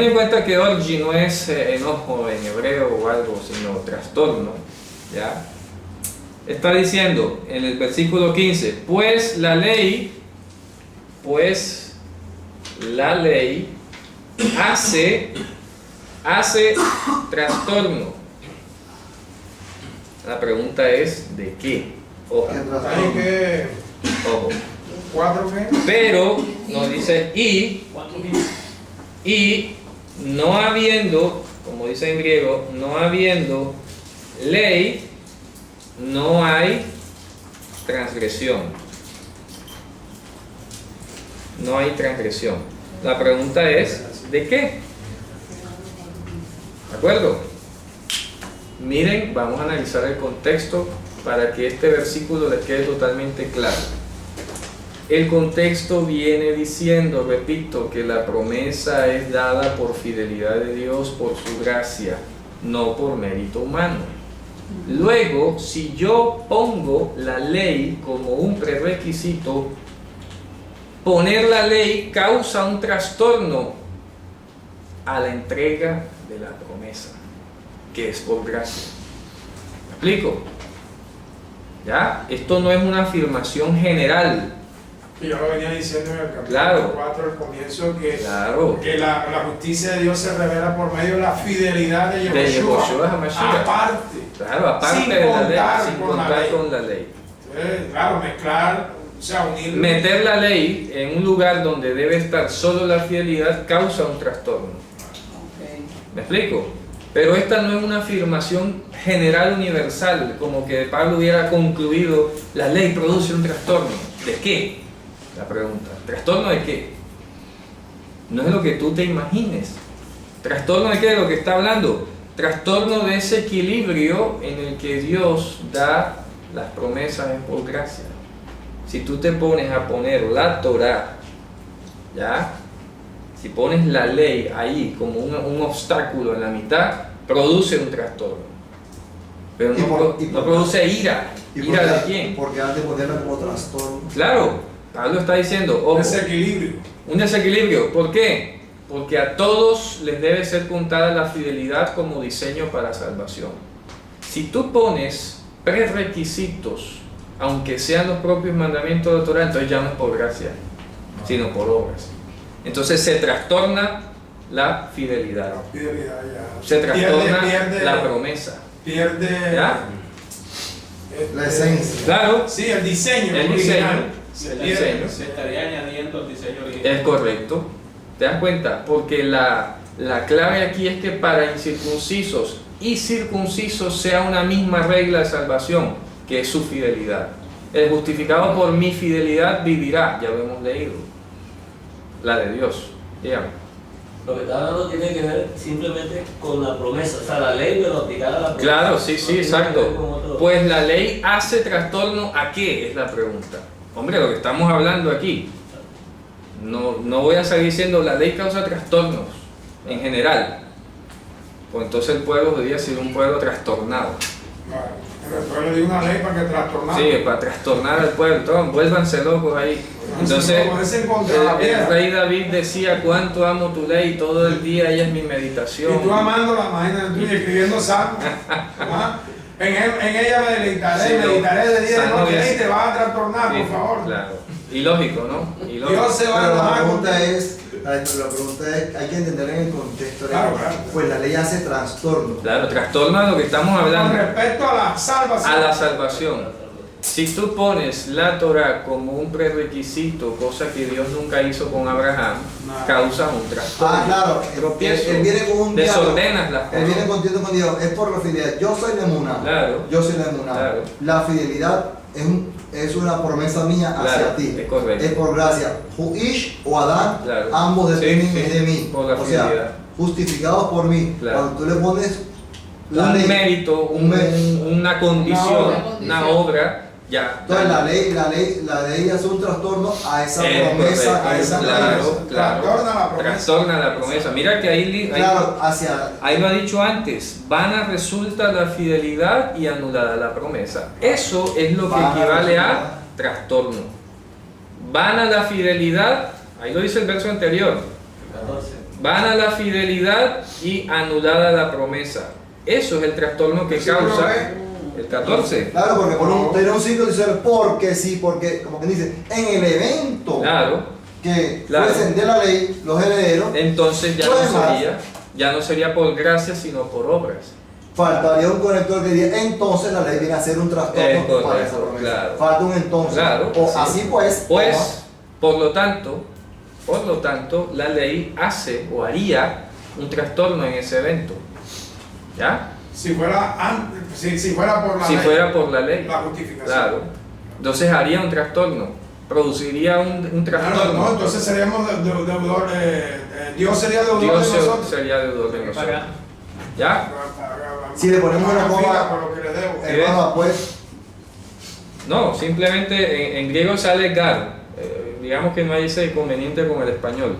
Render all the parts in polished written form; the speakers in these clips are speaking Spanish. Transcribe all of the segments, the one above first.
Ten en cuenta que orgi no es enojo en hebreo o algo, sino trastorno, ¿ya? Está diciendo en el versículo 15, pues la ley hace trastorno. La pregunta es, ¿de qué? Ojo. Ojo. Pero nos dice y no habiendo, como dice en griego, no habiendo ley, no hay transgresión. No hay transgresión. La pregunta es, ¿de qué? ¿De acuerdo? Miren, vamos a analizar el contexto para que este versículo les quede totalmente claro. El contexto viene diciendo, repito, que la promesa es dada por fidelidad de Dios, por su gracia, no por mérito humano. Luego, si yo pongo la ley como un prerequisito, poner la ley causa un trastorno a la entrega de la promesa, que es por gracia. ¿Me explico? ¿Ya? Esto no es una afirmación general. Yo lo venía diciendo en el capítulo 4 al comienzo que la justicia de Dios se revela por medio de la fidelidad de Yehoshua, aparte de la ley, sin contar con la ley. Claro, mezclar, o sea, unir. Meter la ley en un lugar donde debe estar solo la fidelidad causa un trastorno. ¿Me explico? Pero esta no es una afirmación general universal, como que Pablo hubiera concluido, la ley produce un trastorno. ¿De qué? La pregunta, ¿trastorno de qué? No es lo que tú te imagines. ¿Trastorno de qué? De lo que está hablando. Trastorno de ese equilibrio en el que Dios da las promesas por gracia. Si tú te pones a poner la Torah, ¿ya? Si pones la ley ahí como un obstáculo en la mitad, produce un trastorno. Pero no produce ira. ¿Ira de quién? Porque antes de ponerla como trastorno. Claro. Pablo está diciendo, un desequilibrio. Un desequilibrio. ¿Por qué? Porque a todos les debe ser contada la fidelidad como diseño para salvación. Si tú pones prerequisitos, aunque sean los propios mandamientos de la Torah, entonces ya no es por gracia, sino por obras. Entonces se trastorna la fidelidad. Se trastorna la promesa. Pierde. ¿Ya? La esencia. Claro. Sí, el diseño. Se estaría añadiendo el diseño original. Es correcto. ¿Te das cuenta? Porque la clave aquí es que para incircuncisos y circuncisos sea una misma regla de salvación, que es su fidelidad. El justificado por mi fidelidad vivirá, ya lo hemos leído. La de Dios. Dígame. Lo que está hablando tiene que ver simplemente con la promesa, o sea, la ley pero aplicada a la promesa. Claro, sí, exacto. Pues la ley hace trastorno ¿a qué? Es la pregunta. Hombre, lo que estamos hablando aquí, no voy a seguir diciendo la ley causa trastornos en general, pues entonces el pueblo debería ser un pueblo trastornado. El pueblo dio una ley para que trastornara. Sí, para trastornar al pueblo, vuélvanse locos ahí. Entonces el rey David decía, cuánto amo tu ley, todo el día ella es mi meditación. Y tú amándola, imagínate tú escribiendo salmos. En ella me deleitaré, sí, meditaré de día y de noche y te vas a trastornar, por favor. Claro. Ilógico, ¿no? Ilógico. Dios se va a la enojar. pregunta es, hay que entender en el contexto. Claro. Pues la ley hace trastorno. Claro, trastorno es lo que estamos hablando. Con respecto a la salvación. A la salvación. Si tú pones la Torah como un prerequisito, cosa que Dios nunca hizo con Abraham, causa un trastorno. Claro, él viene con un desordenas las cosas. Él viene contigo con Dios, es por la fidelidad. Yo soy la emuná. Claro. Yo soy la emuná. Claro. La fidelidad es una promesa mía hacia ti. Es correcto. Es por gracia. Huish o Adán, ambos dependen de mí. Por la fidelidad. Sea, justificados por mí. Claro. Cuando tú le pones un mérito, una condición, una obra. Ya, entonces la ley hace un trastorno a esa promesa, a esa promesa. Trastorna la promesa. Mira que ahí lo ha dicho antes, vana resulta la fidelidad y anulada la promesa. Eso es lo que equivale a trastorno. Vana la fidelidad, ahí lo dice el verso anterior. vana la fidelidad y anulada la promesa. Eso es el trastorno que causa el 14. Claro, porque tener un ciclo dice porque sí, porque, como que dice, en el evento que fuesen de la ley, los herederos, entonces ya no sería por gracia, sino por obras. Faltaría un conector que diga, entonces la ley viene a ser un trastorno para esa promesa. Falta un entonces. Así pues, por lo tanto, la ley hace o haría un trastorno en ese evento. ¿Ya? Si fuera por la ley. La justificación. Claro. Entonces haría un trastorno. Produciría un trastorno. No, entonces seríamos deudor. Dios sería deudor de nosotros. Sería deudor de nosotros. ¿Ya? Si le ponemos una coma, hermano, pues. No, simplemente en griego sale gar. Digamos que no hay ese inconveniente con el español.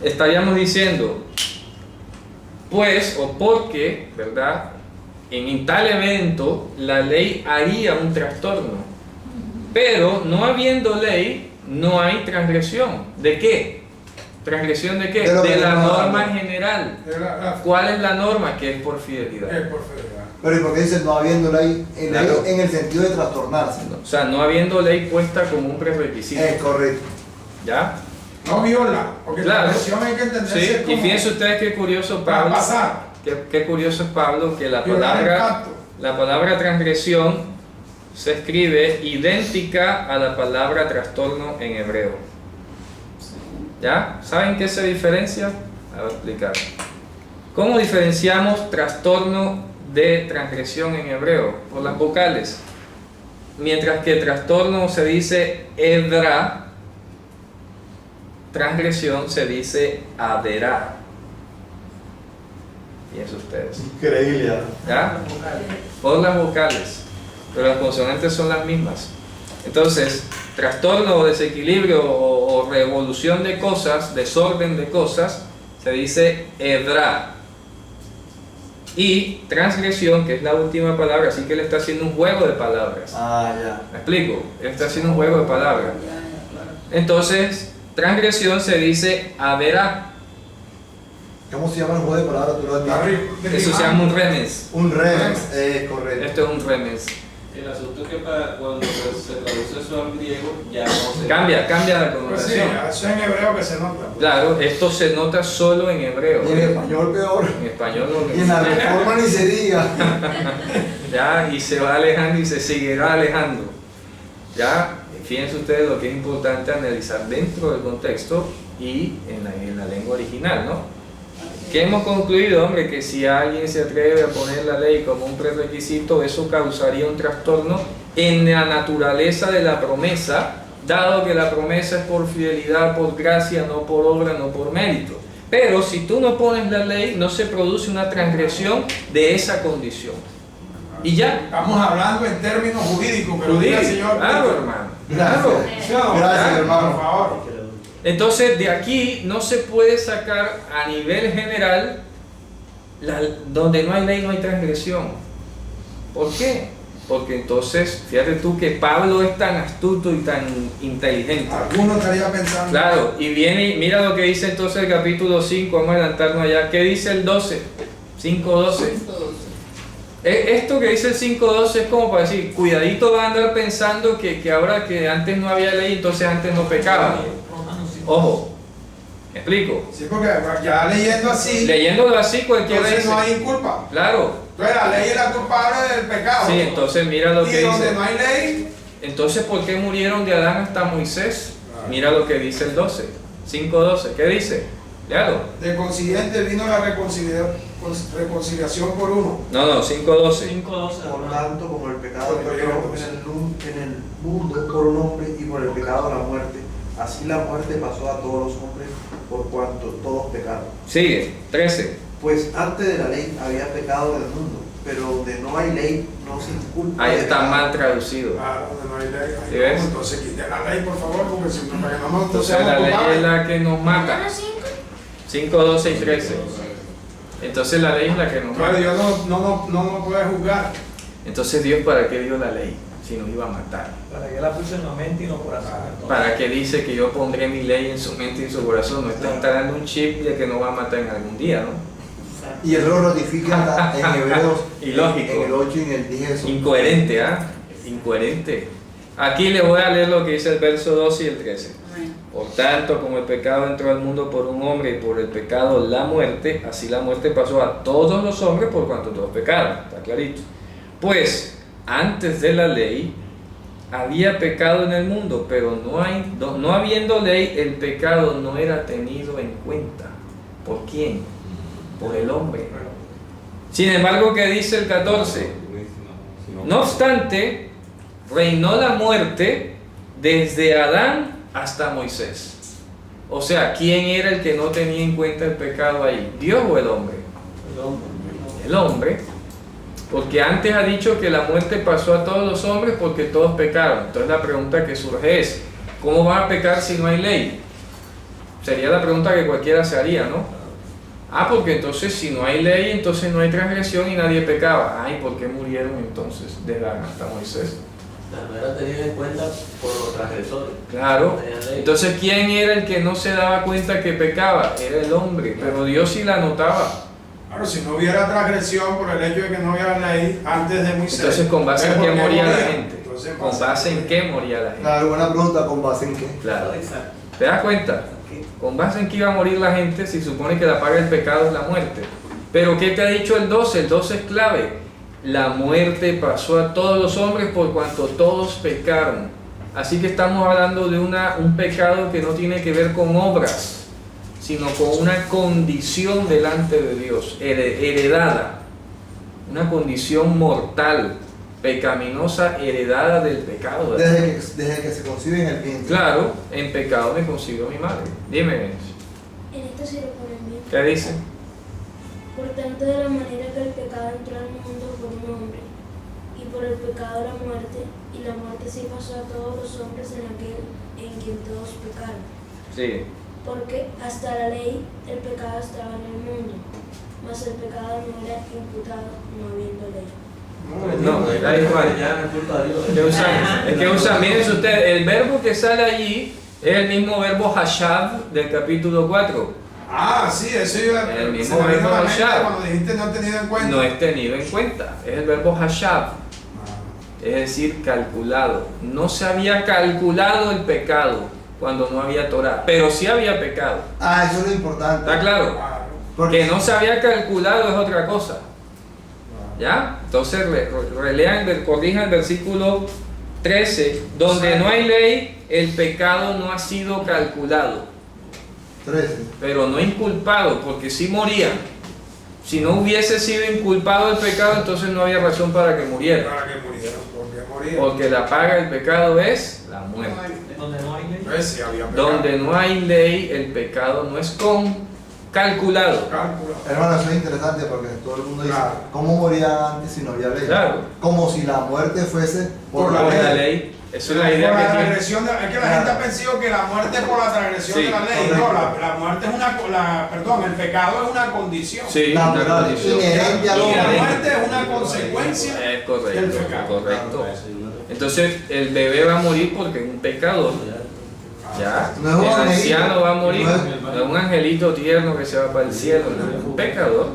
Estaríamos diciendo, pues o porque, ¿verdad? En tal evento la ley haría un trastorno. Pero no habiendo ley, no hay transgresión. ¿De qué? ¿Transgresión de qué? De la norma general. ¿Cuál es la norma? Que es por fidelidad. Es por fidelidad. Pero ¿y por qué dice no habiendo ley? En el sentido de trastornarse. O sea, no habiendo ley puesta como un prerequisito. Es correcto. ¿Ya? No viola, porque la transgresión hay que entenderse. Sí, y fíjense ustedes qué curioso Pablo. Qué curioso es Pablo que la palabra transgresión se escribe idéntica a la palabra trastorno en hebreo. ¿Ya? ¿Saben qué se diferencia? Voy a explicar. ¿Cómo diferenciamos trastorno de transgresión en hebreo? Por las vocales. Mientras que trastorno se dice edra, transgresión se dice averá. Fíjense ustedes. Increíble. ¿Ya? Por las vocales, pero las consonantes son las mismas. Entonces, trastorno o desequilibrio o revolución de cosas, desorden de cosas, se dice edra. Y transgresión, que es la última palabra, así que él está haciendo un juego de palabras. Ya. ¿Me explico? Él está haciendo un juego de palabras. Entonces, transgresión se dice averá. ¿Cómo se llama el juego de palabras? Eso se llama un remez. Un remez, correcto. Esto es un remez. El asunto es que cuando se traduce eso al griego ya no se... Cambia la connotación. Pues sí, eso en hebreo que se nota. Claro, esto se nota solo en hebreo. Y en español peor. En español no. Y en la Reforma ni se diga. Ya, y se va alejando y se seguirá alejando. Ya, fíjense ustedes lo que es importante analizar dentro del contexto y en la lengua original, ¿no? Que hemos concluido, hombre, que si alguien se atreve a poner la ley como un prerequisito, eso causaría un trastorno en la naturaleza de la promesa, dado que la promesa es por fidelidad, por gracia, no por obra, no por mérito. Pero si tú no pones la ley, no se produce una transgresión de esa condición. Y ya. Estamos hablando en términos jurídicos, pero el Señor. Claro, hermano. Claro. Gracias, hermano. Por favor. Entonces, de aquí no se puede sacar a nivel general, donde no hay ley no hay transgresión. ¿Por qué? Porque entonces, fíjate tú que Pablo es tan astuto y tan inteligente. Alguno estaría pensando. Claro, y viene, mira lo que dice entonces el capítulo 5, vamos a adelantarnos allá. ¿Qué dice el 12? 5:12. Esto que dice el 5:12 es como para decir, cuidadito van a andar pensando que ahora que antes no había ley, entonces antes no pecaban. Ojo, ¿me explico? Sí, porque ya leyéndolo así cualquiera dice. Entonces no hay culpa. Claro. Entonces la ley es la culpable del pecado. Sí, entonces mira lo que dice. Y donde no hay ley. Entonces, ¿por qué murieron de Adán hasta Moisés? Mira lo que dice el 12. 5:12. ¿Qué dice? Léalo. De consiguiente vino la reconciliación por uno. No, 5:12. Por tanto, como el pecado entró en el mundo por un hombre y por el pecado la muerte, así la muerte pasó a todos los hombres por cuanto todos pecaron. Sigue, 13. Pues antes de la ley había pecado del mundo, pero donde no hay ley no se inculpa. Ahí está mal traducido. Claro, donde no hay ley. ¿Sí ves? Entonces quite la ley, por favor, porque si no, para que no entonces la ley es la que nos mata. 5, 12 y 13. Entonces la ley es la que nos mata. Pero Dios no puede juzgar. Entonces Dios, ¿para qué dio la ley? si nos iba a matar. Para que la puse en la mente y no corazón. Para que dice que yo pondré mi ley en su mente y en su corazón. No está instalando un chip de que no va a matar en algún día, ¿no? Y él lo ratifica en Hebreos. Ilógico. En el 8 y en el 10. Incoherente, ¿ah? Incoherente. Aquí le voy a leer lo que dice el verso 12 y el 13. Por tanto, como el pecado entró al mundo por un hombre y por el pecado la muerte, así la muerte pasó a todos los hombres por cuanto todos pecaron. Está clarito. Pues antes de la ley había pecado en el mundo, pero no habiendo ley, el pecado no era tenido en cuenta. ¿Por quién? Por el hombre. Sin embargo, ¿qué dice el 14? No obstante, reinó la muerte desde Adán hasta Moisés. O sea, ¿quién era el que no tenía en cuenta el pecado ahí? ¿Dios o el hombre? El hombre. Porque antes ha dicho que la muerte pasó a todos los hombres porque todos pecaron. Entonces la pregunta que surge es, ¿cómo van a pecar si no hay ley? Sería la pregunta que cualquiera se haría, ¿no? Porque entonces si no hay ley, entonces no hay transgresión y nadie pecaba. ¿Por qué murieron entonces desde Adán hasta Moisés? No era tenido en cuenta por los transgresores. Claro. Entonces, ¿quién era el que no se daba cuenta que pecaba? Era el hombre, pero Dios sí la notaba. Claro, si no hubiera transgresión por el hecho de que no hubiera ley antes de Moisés. Entonces, ¿con base en qué moría la gente? ¿Con base en qué moría la gente? Claro, buena pregunta, ¿con base en qué? Claro. ¿Te das cuenta? ¿Con base en qué iba a morir la gente si supone que la paga del pecado es la muerte? Pero ¿qué te ha dicho el 12? El 12 es clave. La muerte pasó a todos los hombres por cuanto todos pecaron. Así que estamos hablando de un pecado que no tiene que ver con obras, sino con una condición delante de Dios, heredada, una condición mortal, pecaminosa, heredada del pecado. Desde que se concibe en el vientre. Claro, en pecado me concibió mi madre. Dime, En esto se lo ponen bien. ¿qué dice? Por tanto, de la manera que el pecado entró al mundo por un hombre, y por el pecado la muerte, y la muerte sí pasó a todos los hombres en aquel en quien todos pecaron. Sí. Porque hasta la ley el pecado estaba en el mundo, mas el pecado no era imputado no habiendo ley. No, da igual. Es que usan, miren ustedes, el verbo que sale allí es el mismo verbo hashab del capítulo 4. Sí, eso iba el mismo verbo hashab. Cuando dijiste no tenido en cuenta. No es tenido en cuenta, es el verbo hashab. Es decir, calculado. No se había calculado el pecado cuando no había Torah, pero sí había pecado. Eso es lo importante. ¿Está claro? Porque no se había calculado es otra cosa. ¿Ya? Entonces corrijan el versículo 13, donde no hay ley, el pecado no ha sido calculado. 13. Pero no inculpado, porque si moría. Si no hubiese sido inculpado el pecado, entonces no había razón para que muriera. Para que murieran, ¿por qué morían? Porque la paga del pecado es la muerte. Donde no hay ley. Sí, había pecado. Donde no hay ley, el pecado no es calculado. Hermano, eso es interesante porque todo el mundo dice, ¿cómo moría antes si no había ley? Claro. Como si la muerte fuese por la ley. Esa es la idea que tiene. Es que la gente ha pensado que la muerte es por la transgresión de la ley. No, la muerte es el pecado es una condición. Sí, una condición. Inherente a y la muerte es una consecuencia del pecado. Correcto. Sí. Entonces el bebé va a morir porque es un pecador. ¿Ya? No es un El anciano angelito, va a morir. no No es un angelito tierno que se va para el cielo. No, es un pecador.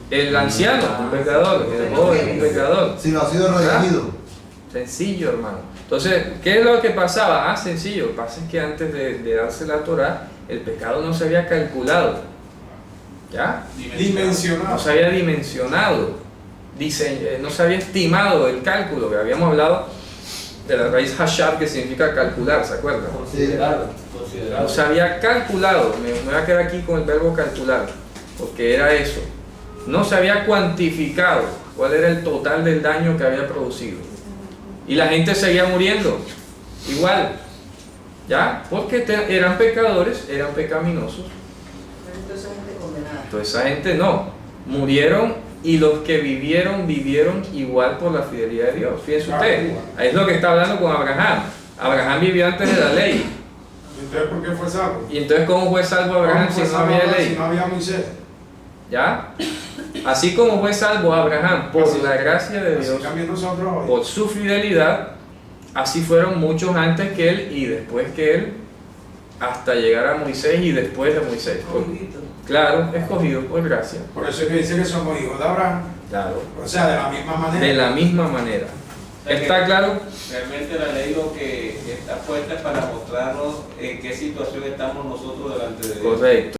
El anciano es un pecador. El joven es un pecador. Si no ha sido redimido. Sencillo, hermano. Entonces, ¿qué es lo que pasaba? Sencillo. Lo que pasa es que antes de darse la Torah, el pecado no se había calculado. ¿Ya? Dimensionado. No se había dimensionado. No se había estimado el cálculo, que habíamos hablado de la raíz hashab, que significa calcular, ¿se acuerdan? Considerado. No se había calculado. Me voy a quedar aquí con el verbo calcular, porque era eso. No se había cuantificado cuál era el total del daño que había producido. Y la gente seguía muriendo, igual, ¿ya? Porque eran pecadores, eran pecaminosos. Entonces esa gente condenada. Entonces esa gente no, murieron y los que vivieron igual por la fidelidad de Dios. Fíjense usted, ahí es lo que está hablando con Abraham. Abraham vivió antes de la ley. ¿Y entonces por qué fue salvo? ¿Y entonces cómo fue salvo Abraham si no había ley? Si no había Moisés. ¿Ya? Así como fue salvo Abraham por la gracia de Dios, por su fidelidad, así fueron muchos antes que él y después que él, hasta llegar a Moisés y después de Moisés. Claro, escogido por gracia. Por eso es que dice que somos hijos de Abraham. Claro. O sea, de la misma manera. De la misma manera. ¿Está claro? Realmente la ley lo que está puesta es para mostrarnos en qué situación estamos nosotros delante de Dios. Correcto.